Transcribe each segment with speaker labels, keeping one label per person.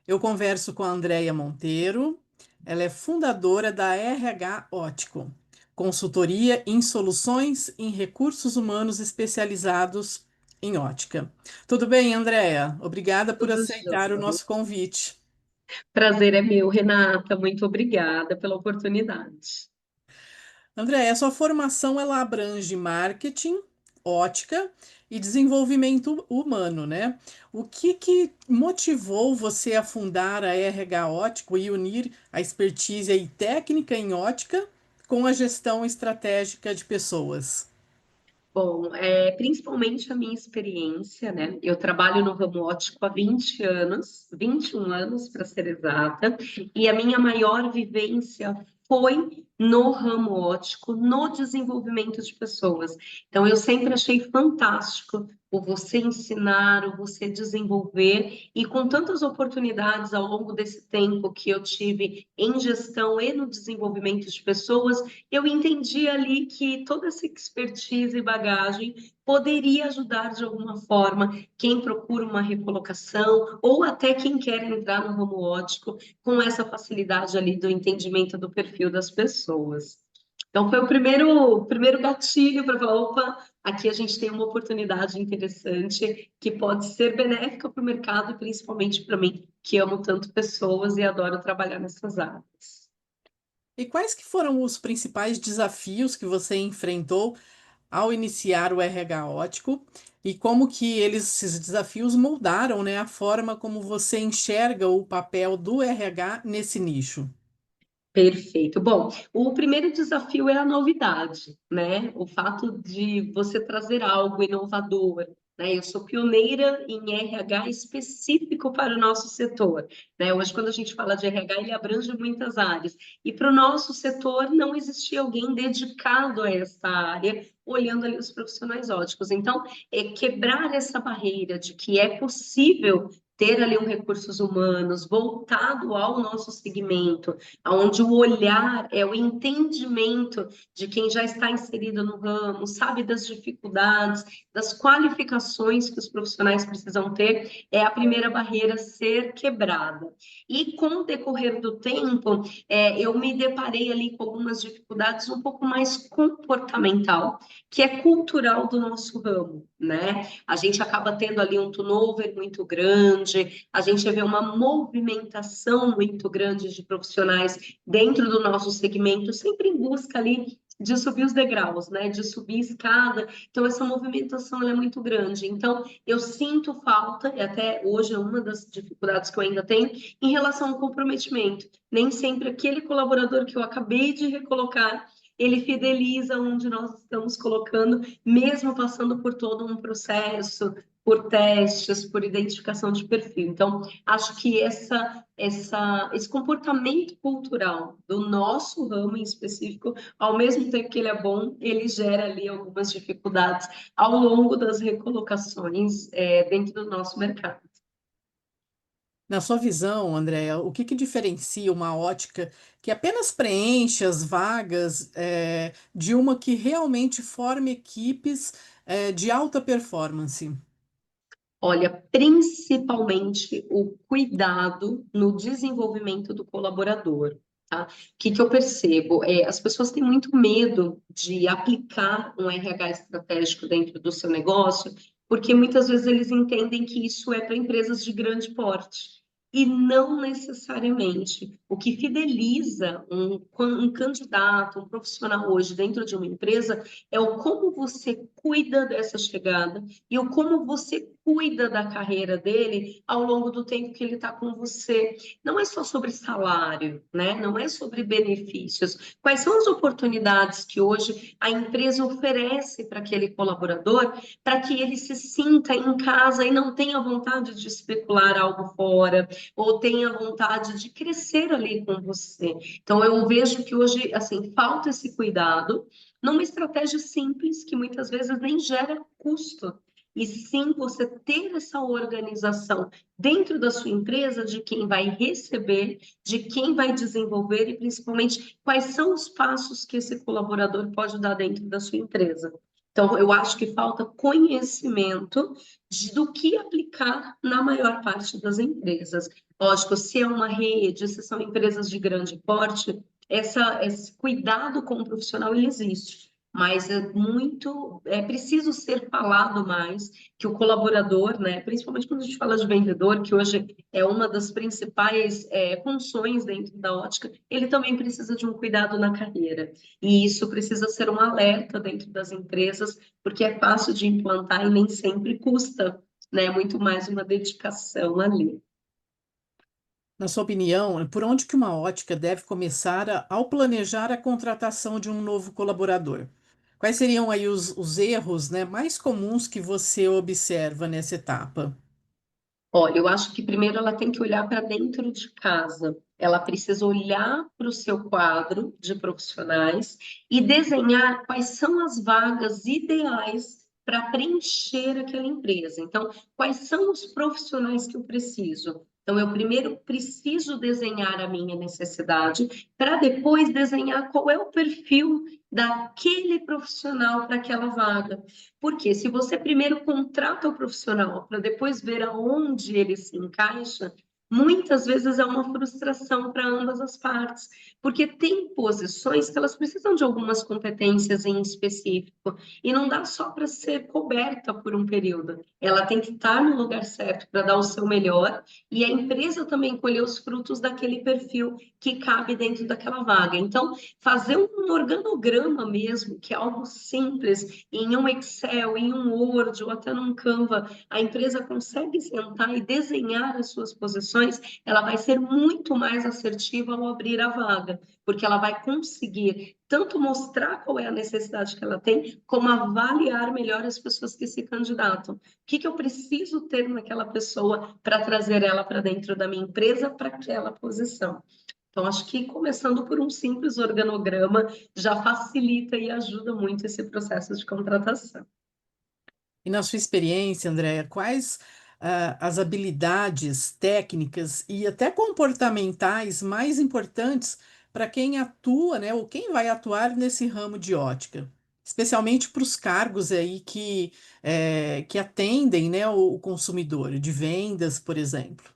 Speaker 1: Eu converso com a Andreia Monteiro, ela é fundadora da RH Ótico, consultoria em soluções em recursos humanos especializados em ótica. Tudo bem, Andreia? Obrigada por
Speaker 2: Tudo
Speaker 1: aceitar o
Speaker 2: jóia.
Speaker 1: nosso convite.
Speaker 2: Prazer é meu, Renata. Muito obrigada pela oportunidade.
Speaker 1: Andréia, a sua formação ela abrange marketing, ótica e desenvolvimento humano, né? O que motivou você a fundar a RH Ótico e unir a expertise aí técnica em ótica com a gestão estratégica de pessoas?
Speaker 2: Bom, principalmente a minha experiência, né? Eu trabalho no ramo óptico há 20 anos, 21 anos para ser exata, e a minha maior vivência foi no ramo óptico, no desenvolvimento de pessoas. Então, eu sempre achei fantástico o você ensinar, o você desenvolver, e com tantas oportunidades ao longo desse tempo que eu tive em gestão e no desenvolvimento de pessoas, eu entendi ali que toda essa expertise e bagagem poderia ajudar de alguma forma quem procura uma recolocação ou até quem quer entrar no ramo ótico com essa facilidade ali do entendimento do perfil das pessoas. Então foi o primeiro gatilho para falar, opa, aqui a gente tem uma oportunidade interessante que pode ser benéfica para o mercado, principalmente para mim, que amo tanto pessoas e adoro trabalhar nessas áreas.
Speaker 1: E quais que foram os principais desafios que você enfrentou ao iniciar o RH Ótico e como que esses desafios moldaram, né, a forma como você enxerga o papel do RH nesse nicho?
Speaker 2: Perfeito. Bom, o primeiro desafio é a novidade, né? O fato de você trazer algo inovador, né? Eu sou pioneira em RH específico para o nosso setor, né? Hoje, quando a gente fala de RH, ele abrange muitas áreas. E para o nosso setor, não existia alguém dedicado a essa área, olhando ali os profissionais óticos. Então, quebrar essa barreira de que é possível ter ali um recursos humanos voltado ao nosso segmento, onde o olhar é o entendimento de quem já está inserido no ramo, sabe das dificuldades, das qualificações que os profissionais precisam ter, é a primeira barreira a ser quebrada. E com o decorrer do tempo, eu me deparei ali com algumas dificuldades um pouco mais comportamental, que é cultural do nosso ramo, né? A gente acaba tendo ali um turnover muito grande, a gente vê uma movimentação muito grande de profissionais dentro do nosso segmento, sempre em busca ali de subir os degraus, né? De subir a escada. Então, essa movimentação ela é muito grande. Então, eu sinto falta, e até hoje é uma das dificuldades que eu ainda tenho, em relação ao comprometimento. Nem sempre aquele colaborador que eu acabei de recolocar ele fideliza onde nós estamos colocando, mesmo passando por todo um processo, por testes, por identificação de perfil. Então, acho que esse comportamento cultural do nosso ramo em específico, ao mesmo tempo que ele é bom, ele gera ali algumas dificuldades ao longo das recolocações dentro do nosso mercado.
Speaker 1: Na sua visão, Andréa, o que diferencia uma ótica que apenas preenche as vagas, de uma que realmente forma equipes, de alta performance?
Speaker 2: Olha, principalmente o cuidado no desenvolvimento do colaborador, tá? O que eu percebo? As pessoas têm muito medo de aplicar um RH estratégico dentro do seu negócio, porque muitas vezes eles entendem que isso é para empresas de grande porte. E não necessariamente. O que fideliza um candidato, um profissional hoje dentro de uma empresa é o como você cuida dessa chegada e o como você cuida da carreira dele ao longo do tempo que ele está com você. Não é só sobre salário, né? Não é sobre benefícios. Quais são as oportunidades que hoje a empresa oferece para aquele colaborador para que ele se sinta em casa e não tenha vontade de especular algo fora ou tenha vontade de crescer ali com você. Então eu vejo que hoje assim falta esse cuidado numa estratégia simples que muitas vezes nem gera custo e sim você ter essa organização dentro da sua empresa de quem vai receber, de quem vai desenvolver e principalmente quais são os passos que esse colaborador pode dar dentro da sua empresa. Então, eu acho que falta conhecimento do que aplicar na maior parte das empresas. Lógico, se é uma rede, se são empresas de grande porte, esse cuidado com o profissional ele existe, mas é preciso ser falado mais que o colaborador, né, principalmente quando a gente fala de vendedor, que hoje é uma das principais funções dentro da ótica, ele também precisa de um cuidado na carreira. E isso precisa ser um alerta dentro das empresas, porque é fácil de implantar e nem sempre custa, né? Muito mais uma dedicação ali.
Speaker 1: Na sua opinião, por onde que uma ótica deve começar ao planejar a contratação de um novo colaborador? Quais seriam aí os erros, né, mais comuns que você observa nessa etapa?
Speaker 2: Olha, eu acho que primeiro ela tem que olhar para dentro de casa. Ela precisa olhar para o seu quadro de profissionais e desenhar quais são as vagas ideais para preencher aquela empresa. Então, quais são os profissionais que eu preciso? Então, eu primeiro preciso desenhar a minha necessidade para depois desenhar qual é o perfil daquele profissional para aquela vaga. Porque se você primeiro contrata o profissional para depois ver aonde ele se encaixa, muitas vezes é uma frustração para ambas as partes, porque tem posições que elas precisam de algumas competências em específico e não dá só para ser coberta por um período. Ela tem que estar no lugar certo para dar o seu melhor e a empresa também colher os frutos daquele perfil que cabe dentro daquela vaga. Então, fazer um organograma mesmo, que é algo simples, em um Excel, em um Word ou até num Canva, a empresa consegue sentar e desenhar as suas posições, ela vai ser muito mais assertiva ao abrir a vaga, porque ela vai conseguir tanto mostrar qual é a necessidade que ela tem, como avaliar melhor as pessoas que se candidatam. O que, que eu preciso ter naquela pessoa para trazer ela para dentro da minha empresa para aquela posição? Então, acho que começando por um simples organograma já facilita e ajuda muito esse processo de contratação.
Speaker 1: E na sua experiência, Andréia, quais as habilidades técnicas e até comportamentais mais importantes para quem atua, né, ou quem vai atuar nesse ramo de ótica? Especialmente para os cargos aí que atendem, né, o consumidor, de vendas, por exemplo.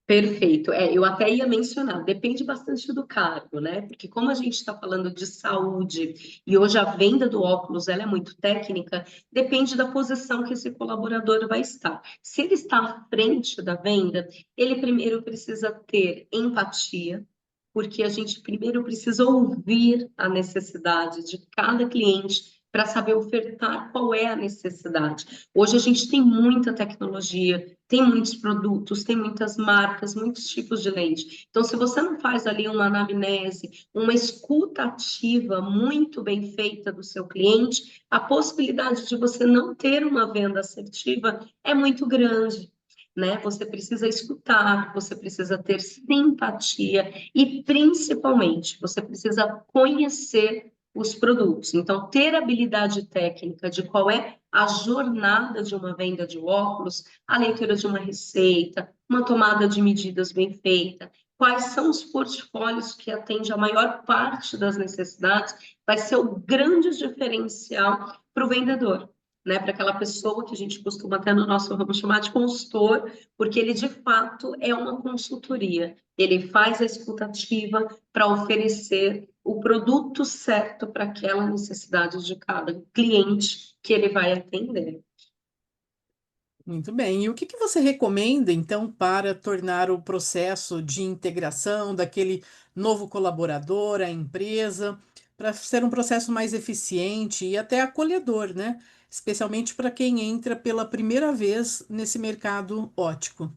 Speaker 2: Perfeito. Eu até ia mencionar, depende bastante do cargo, né? Porque como a gente está falando de saúde e hoje a venda do óculos ela é muito técnica, depende da posição que esse colaborador vai estar. Se ele está à frente da venda, ele primeiro precisa ter empatia, porque a gente primeiro precisa ouvir a necessidade de cada cliente para saber ofertar qual é a necessidade. Hoje a gente tem muita tecnologia, tem muitos produtos, tem muitas marcas, muitos tipos de lente. Então, se você não faz ali uma anamnese, uma escuta ativa muito bem feita do seu cliente, a possibilidade de você não ter uma venda assertiva é muito grande. Né? Você precisa escutar, você precisa ter simpatia e, principalmente, você precisa conhecer os produtos. Então, ter habilidade técnica de qual é a jornada de uma venda de óculos, a leitura de uma receita, uma tomada de medidas bem feita, quais são os portfólios que atendem a maior parte das necessidades, vai ser o grande diferencial para o vendedor. Né, para aquela pessoa que a gente costuma até no nosso ramo chamar de consultor, porque ele de fato é uma consultoria. Ele faz a escutativa para oferecer o produto certo para aquela necessidade de cada cliente que ele vai atender.
Speaker 1: Muito bem. E o que que você recomenda, então, para tornar o processo de integração daquele novo colaborador à empresa, para ser um processo mais eficiente e até acolhedor, né? Especialmente para quem entra pela primeira vez nesse mercado ótico.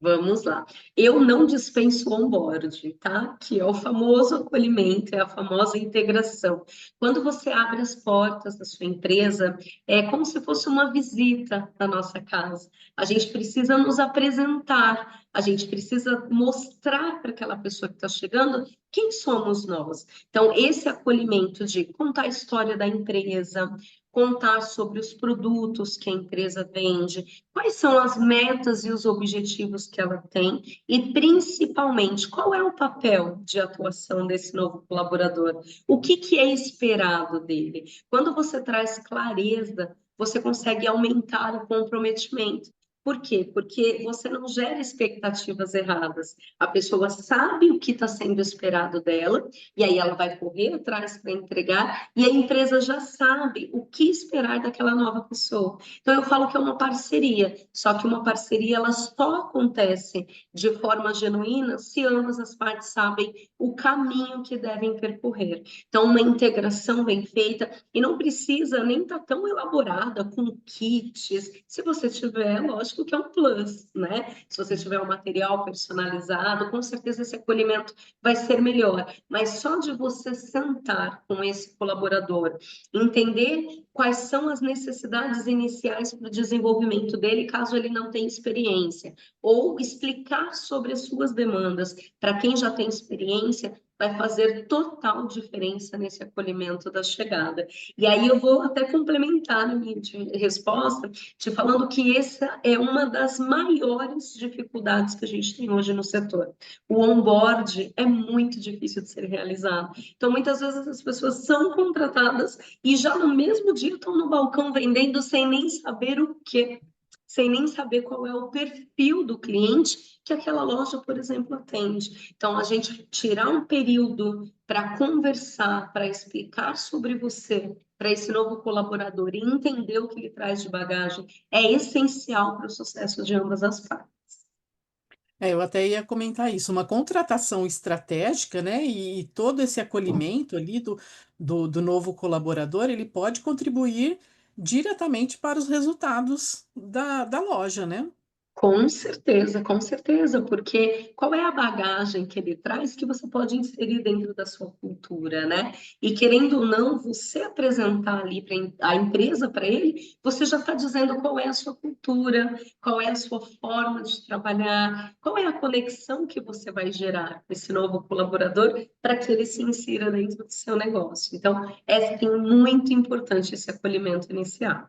Speaker 2: Vamos lá. Eu não dispenso o onboard, tá? Que é o famoso acolhimento, é a famosa integração. Quando você abre as portas da sua empresa, é como se fosse uma visita na nossa casa. A gente precisa nos apresentar, a gente precisa mostrar para aquela pessoa que está chegando quem somos nós. Então, esse acolhimento de contar a história da empresa, contar sobre os produtos que a empresa vende, quais são as metas e os objetivos que ela tem e, principalmente, qual é o papel de atuação desse novo colaborador, o que que é esperado dele. Quando você traz clareza, você consegue aumentar o comprometimento. Por quê? Porque você não gera expectativas erradas. A pessoa sabe o que está sendo esperado dela, e aí ela vai correr atrás para entregar, e a empresa já sabe o que esperar daquela nova pessoa. Então eu falo que é uma parceria, só que uma parceria ela só acontece de forma genuína se ambas as partes sabem o caminho que devem percorrer. Então, uma integração bem feita, e não precisa nem estar tão elaborada com kits. Se você tiver, lógico que é um plus, né? Se você tiver um material personalizado, com certeza esse acolhimento vai ser melhor. Mas só de você sentar com esse colaborador, entender quais são as necessidades iniciais para o desenvolvimento dele, caso ele não tenha experiência, ou explicar sobre as suas demandas para quem já tem experiência, vai fazer total diferença nesse acolhimento da chegada. E aí eu vou até complementar a minha resposta, te falando que essa é uma das maiores dificuldades que a gente tem hoje no setor. O onboard é muito difícil de ser realizado. Então, muitas vezes as pessoas são contratadas e já no mesmo dia estão no balcão vendendo sem nem saber o quê, sem nem saber qual é o perfil do cliente que aquela loja, por exemplo, atende. Então, a gente tirar um período para conversar, para explicar sobre você, para esse novo colaborador e entender o que ele traz de bagagem, é essencial para o sucesso de ambas as partes.
Speaker 1: Eu até ia comentar isso, uma contratação estratégica, né? E todo esse acolhimento ali do novo colaborador, ele pode contribuir diretamente para os resultados da loja, né?
Speaker 2: Com certeza, porque qual é a bagagem que ele traz que você pode inserir dentro da sua cultura, né? E querendo ou não, você apresentar ali a empresa para ele, você já está dizendo qual é a sua cultura, qual é a sua forma de trabalhar, qual é a conexão que você vai gerar com esse novo colaborador para que ele se insira dentro do seu negócio. Então, é sim muito importante esse acolhimento inicial.